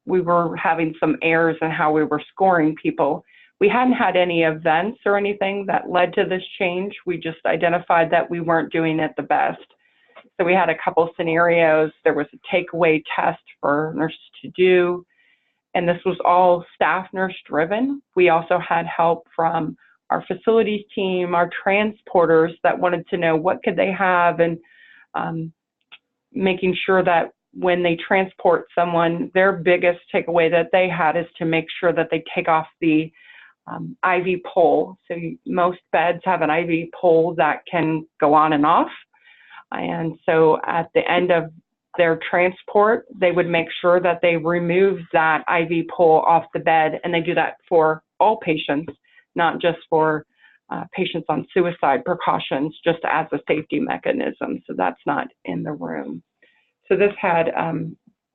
Speaker 1: We were having some errors in how we were scoring people. We hadn't had any events or anything that led to this change. We just identified that we weren't doing it the best. So we had a couple scenarios. There was a takeaway test for nurses to do, and this was all staff nurse driven. We also had help from our facilities team, our transporters that wanted to know what could they have, and making sure that when they transport someone, their biggest takeaway that they had is to make sure that they take off the IV pole. So most beds have an IV pole that can go on and off. And so at the end of their transport, they would make sure that they remove that IV pole off the bed. And they do that for all patients, not just for patients on suicide precautions, just as a safety mechanism. So that's not in the room. So this had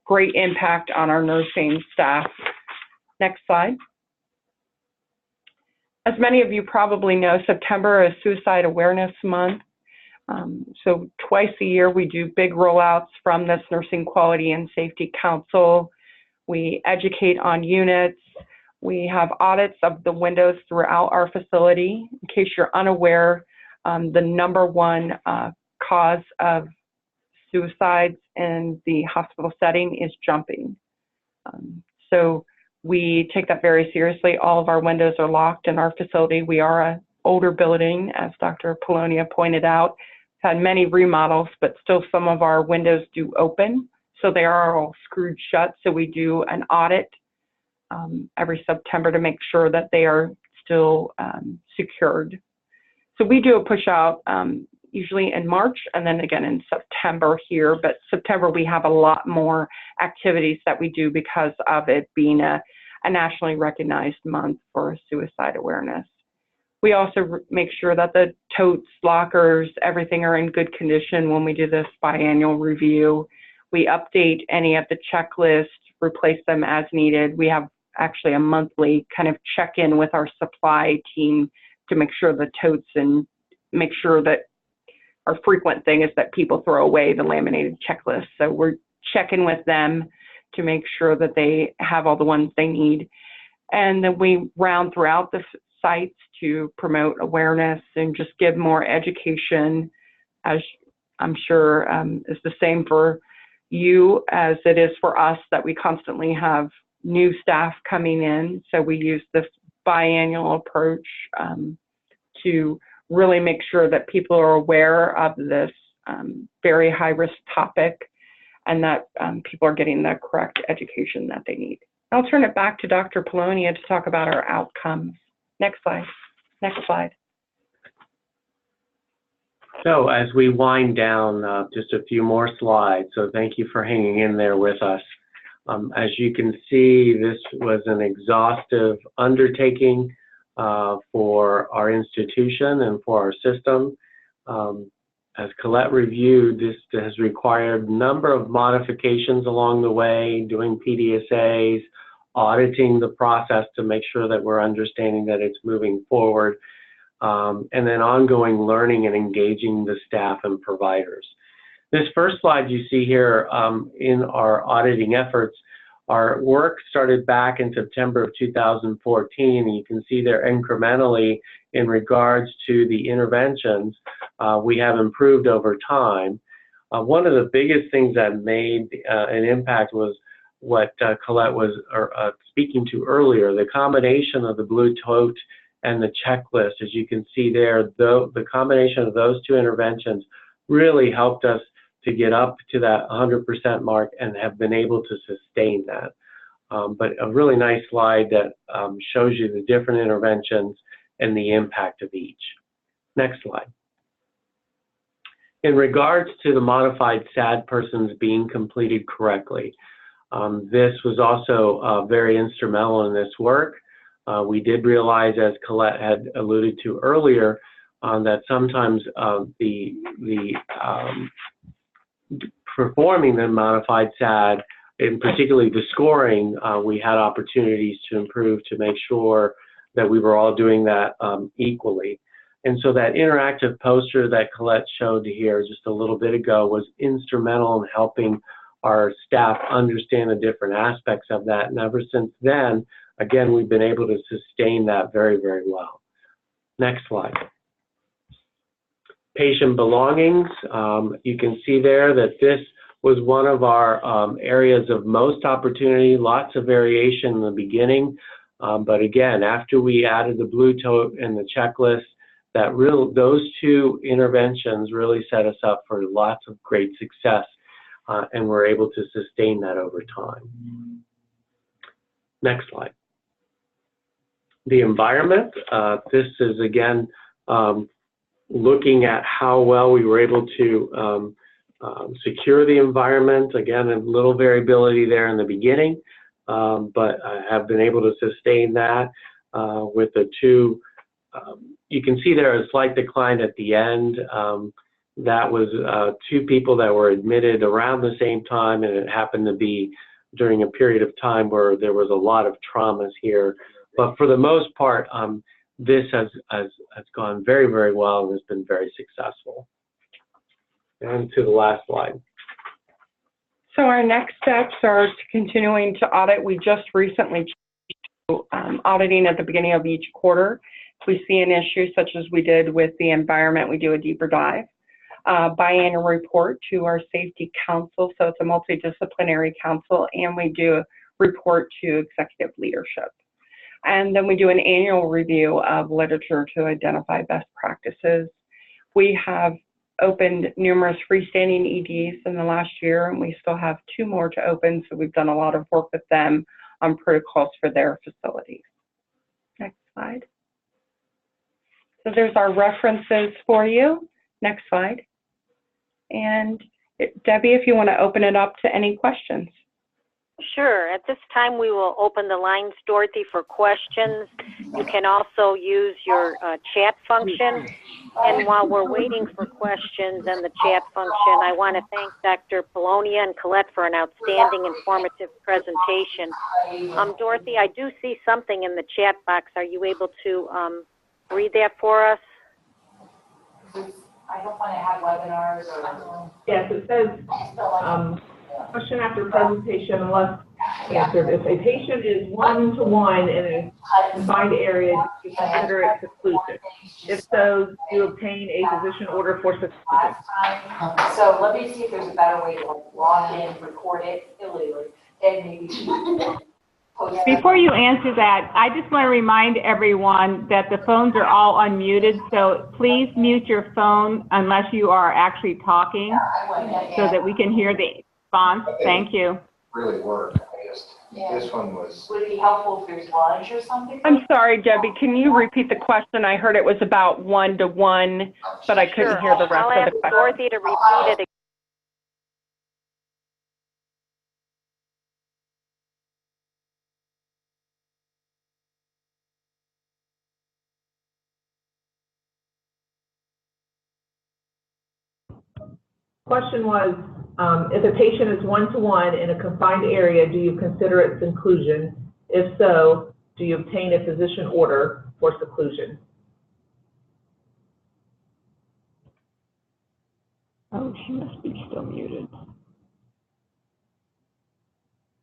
Speaker 1: great impact on our nursing staff. Next slide. As many of you probably know, September is Suicide Awareness Month. So twice a year we do big rollouts from this Nursing Quality and Safety Council. We educate on units. We have audits of the windows throughout our facility. In case you're unaware, the #1 cause of suicides in the hospital setting is jumping. So we take that very seriously. All of our windows are locked in our facility. We are an older building, as Dr. Polonia pointed out. We've had many remodels, but still some of our windows do open. So they are all screwed shut. So we do an audit every September to make sure that they are still secured. So we do a push out usually in March and then again in September here, but September we have a lot more activities that we do because of it being a nationally recognized month for suicide awareness. We also make sure that the totes, lockers, everything are in good condition when we do this biannual review. We update any of the checklists, replace them as needed. We have actually a monthly kind of check-in with our supply team to make sure the totes, and make sure that our frequent thing is that people throw away the laminated checklists. So we're checking with them to make sure that they have all the ones they need. And then we round throughout the sites to promote awareness and just give more education, as I'm sure is the same for you as it is for us, that we constantly have new staff coming in. So we use this biannual approach to really make sure that people are aware of this very high-risk topic, and that people are getting the correct education that they need. I'll turn it back to Dr. Polonia to talk about our outcomes. Next slide. Next slide.
Speaker 3: So as we wind down, just a few more slides. So thank you for hanging in there with us. As you can see, this was an exhaustive undertaking for our institution and for our system. As Colette reviewed, this has required a number of modifications along the way, doing PDSAs, auditing the process to make sure that we're understanding that it's moving forward, and then ongoing learning and engaging the staff and providers. This first slide you see here in our auditing efforts, our work started back in September of 2014, and you can see there incrementally in regards to the interventions, we have improved over time. One of the biggest things that made an impact was what Colette was speaking to earlier, the combination of the blue tote and the checklist. As you can see there, the combination of those two interventions really helped us to get up to that 100% mark and have been able to sustain that. But a really nice slide that shows you the different interventions and the impact of each. Next slide. In regards to the modified SAD persons being completed correctly, this was also very instrumental in this work. We did realize, as Colette had alluded to earlier, that sometimes performing the modified SAD, and particularly the scoring, we had opportunities to improve to make sure that we were all doing that equally. And so that interactive poster that Colette showed here just a little bit ago was instrumental in helping our staff understand the different aspects of that. And ever since then, again, we've been able to sustain that very, very well. Next slide. Patient belongings. You can see there that this was one of our areas of most opportunity, lots of variation in the beginning. But again, after we added the blue tote and the checklist, those two interventions really set us up for lots of great success, and we're able to sustain that over time. Next slide. The environment. This is again looking at how well we were able to secure the environment. Again, a little variability there in the beginning, but I have been able to sustain that with the two. You can see there a slight decline at the end. That was two people that were admitted around the same time, and it happened to be during a period of time where there was a lot of traumas here. But for the most part, this has gone very, very well and has been very successful. And to the last slide.
Speaker 1: So our next steps are continuing to audit. We just recently auditing at the beginning of each quarter. If we see an issue such as we did with the environment, we do a deeper dive. Biannual report to our safety council, so it's a multidisciplinary council, and we do a report to executive leadership. And then we do an annual review of literature to identify best practices. We have opened numerous freestanding EDs in the last year, and we still have 2 more to open, so we've done a lot of work with them on protocols for their facilities. Next slide. So there's our references for you. Next slide. And Debbie, if you want to open it up to any questions.
Speaker 2: Sure. At this time, we will open the lines, Dorothy, for questions. You can also use your chat function. And while we're waiting for questions and the chat function, I want to thank Dr. Polonia and Colette for an outstanding informative presentation. Dorothy, I do see something in the chat box. Are you able to read that for us?
Speaker 4: I don't want to have webinars or...
Speaker 5: Yes, it says, question after presentation unless answered. If a patient is 1-to-1 in a confined area, do you consider it seclusion? If so, do you obtain a physician order for seclusion?
Speaker 4: So let me see if there's a better way to log in, record it illegally, and maybe post it.
Speaker 6: Before you answer that, I just want to remind everyone that the phones are all unmuted, so please mute your phone unless you are actually talking so that we can hear the response. Thank you.
Speaker 7: Really work. This one was.
Speaker 4: Would it be helpful if there's lunch or something?
Speaker 1: I'm sorry, Debbie, can you repeat the question? I heard it was about 1-to-1, but I couldn't hear the rest
Speaker 2: I'll
Speaker 1: of the
Speaker 2: ask
Speaker 1: question.
Speaker 2: Dorothy to repeat it again.
Speaker 5: Question was, if a patient is 1-to-1 in a confined area, do you consider it seclusion? If so, do you obtain a physician order for seclusion?
Speaker 6: Oh, she must be still muted.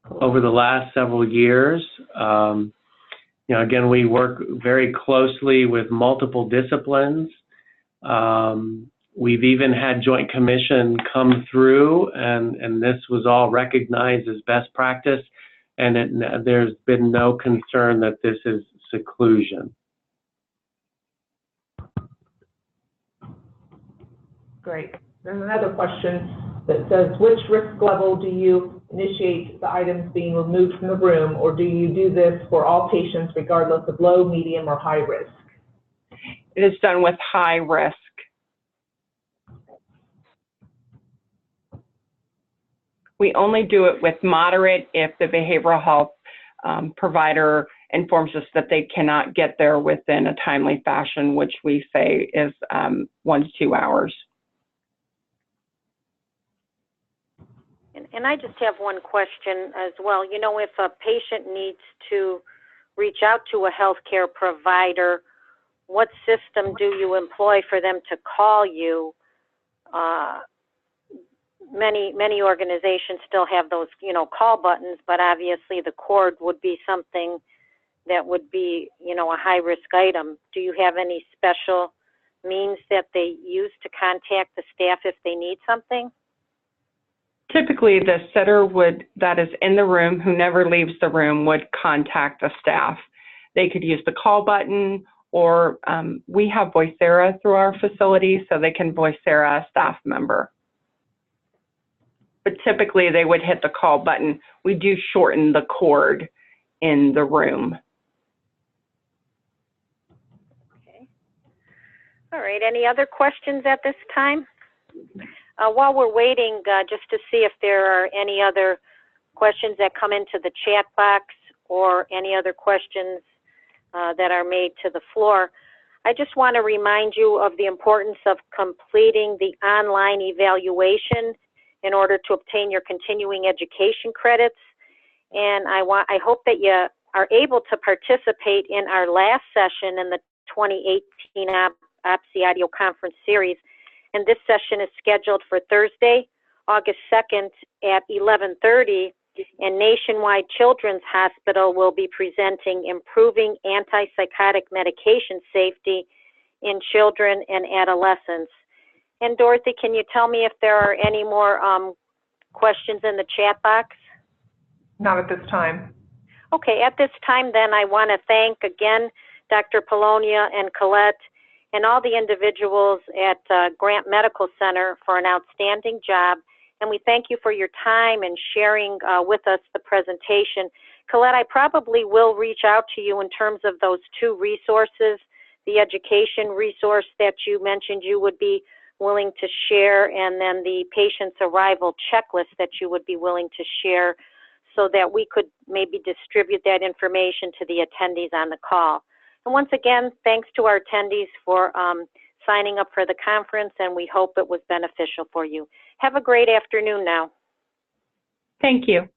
Speaker 3: Over the last several years, again, we work very closely with multiple disciplines. We've even had Joint Commission come through, and this was all recognized as best practice, and there's been no concern that this is seclusion.
Speaker 5: Great. There's another question that says, which risk level do you initiate the items being removed from the room, or do you do this for all patients regardless of low, medium, or high risk?
Speaker 1: It is done with high risk. We only do it with moderate if the behavioral health provider informs us that they cannot get there within a timely fashion, which we say is 1 to 2 hours.
Speaker 2: And I just have one question as well. You know, if a patient needs to reach out to a healthcare provider, what system do you employ for them to call you? Many organizations still have those, you know, call buttons, but obviously the cord would be something that would be, you know, a high-risk item. Do you have any special means that they use to contact the staff if they need something?
Speaker 1: Typically, the sitter that is in the room, who never leaves the room, would contact the staff. They could use the call button, or we have Voicera through our facility, so they can Voicera a staff member. But typically, they would hit the call button. We do shorten the cord in the room.
Speaker 2: Okay. All right. Any other questions at this time? While we're waiting, just to see if there are any other questions that come into the chat box or any other questions that are made to the floor, I just want to remind you of the importance of completing the online evaluation in order to obtain your continuing education credits. And I hope that you are able to participate in our last session in the 2018 OPSI Audio Conference Series. And this session is scheduled for Thursday, August 2nd at 11:30, and Nationwide Children's Hospital will be presenting Improving Antipsychotic Medication Safety in Children and Adolescents. And Dorothy, can you tell me if there are any more questions in the chat box?
Speaker 5: Not at this time.
Speaker 2: Okay, at this time then I want to thank again Dr. Polonia and Colette and all the individuals at Grant Medical Center for an outstanding job. And we thank you for your time and sharing with us the presentation. Colette, I probably will reach out to you in terms of those 2 resources, the education resource that you mentioned you would be willing to share, and then the patient's arrival checklist that you would be willing to share, so that we could maybe distribute that information to the attendees on the call. And once again, thanks to our attendees for signing up for the conference, and we hope it was beneficial for you. Have a great afternoon now.
Speaker 1: Thank you.